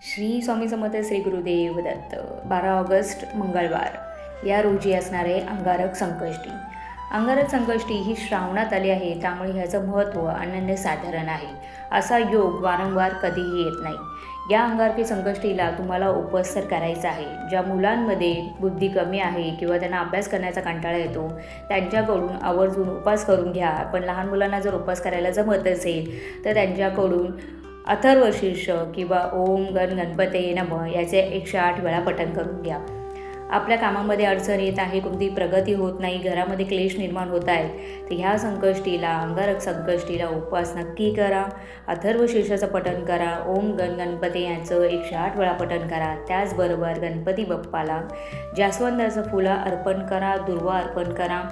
Shri Swami Samarth Shri Gurudev Datta. 12 August मंगळवार या रोजी असणारे अंगारक संकष्टी. अंगारक संकष्टी ही श्रावणात आली आहे, त्यामुळे ह्याचं महत्त्व अनन्यसाधारण आहे. असा योग वारंवार कधीही येत नाही. या अंगारकी संकष्टीला तुम्हाला उपवास तर करायचा आहे. ज्या मुलांमध्ये बुद्धी कमी आहे किंवा त्यांना अभ्यास करण्याचा कंटाळा येतो, त्यांच्याकडून आवर्जून उपवास करून घ्या. पण लहान मुलांना जर उपवास करायला जमत असेल तर त्यांच्याकडून अथर्वशीर्ष किंवा ओम गण गणपते नमः याचे 108 वेळा पठण करून घ्या. आपल्या कामामध्ये अडचण येत आहे, कोणती प्रगती होत नाही, घरामध्ये क्लेश निर्माण होत आहेत, तर ह्या संकष्टीला, अंगारक संकष्टीला उपवास नक्की करा. अथर्वशीर्षाचं पठण करा. ओम गण गणपते याचं 108 वेळा पठण करा. त्याचबरोबर गणपती बाप्पाला जास्वंदाचं फुलं अर्पण करा, दुर्वा अर्पण करा.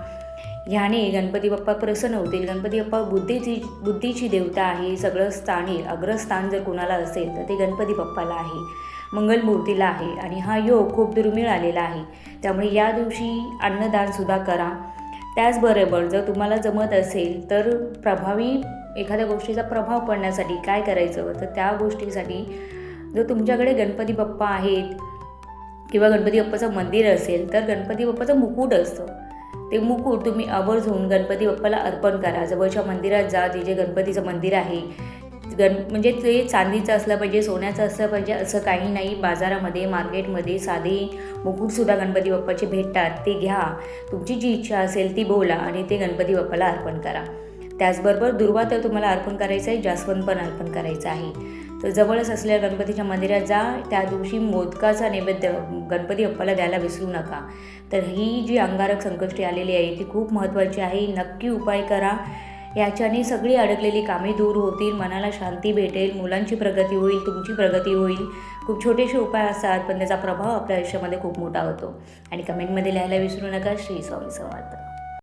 ह्याने गणपती बाप्पा प्रसन्न होतील. गणपती बाप्पा बुद्धीची देवता आहे. सगळं अग्रस्थान जर कोणाला असेल तर ते गणपती बाप्पाला आहे, मंगलमूर्तीला आहे. आणि हा योग खूप दुर्मिळ आलेला आहे, त्यामुळे या दिवशी अन्नदानसुद्धा करा. त्याचबरोबर जर तुम्हाला जमत असेल तर प्रभावी एखाद्या गोष्टीचा प्रभाव पडण्यासाठी काय करायचं, तर त्या गोष्टीसाठी जर तुमच्याकडे गणपती बाप्पा आहेत किंवा गणपती बाप्पाचं मंदिर असेल तर गणपती बाप्पाचं मुकुट असतं, ते मुकुट तुम्ही आवर्जून गणपती बाप्पाला अर्पण करा. जवळच्या मंदिरात जा, जिथे गणपतीचं मंदिर आहे. म्हणजे ते चांदीचं असलं पाहिजे, सोन्याचं असलं पाहिजे असं काही नाही. बाजारामध्ये, मार्केटमध्ये साधे मुकुटसुद्धा गणपती बाप्पाचे भेटतात, ते घ्या. तुमची जी इच्छा असेल ती बोला आणि ते गणपती बाप्पाला अर्पण करा. त्याचबरोबर दुर्वा तर तुम्हाला अर्पण करायचं आहे, जास्वंद पण अर्पण करायचं आहे. तर जवळच असलेल्या गणपतीच्या मंदिरात जा. त्या दिवशी मोदकाचा नैवेद्य गणपती बाप्पाला द्यायला विसरू नका. तर ही जी अंगारक संकष्टी आलेली आहे ती खूप महत्त्वाची आहे. नक्की उपाय करा. याच्याने सगळी अडकलेली कामे दूर होतील, मनाला शांती भेटेल, मुलांची प्रगती होईल, तुमची प्रगती होईल. खूप छोटेसे उपाय असतात, पण त्याचा प्रभाव आपल्या आयुष्यामध्ये खूप मोठा होतो. आणि कमेंटमध्ये लिहायला विसरू नका. श्री स्वामी समर्थ.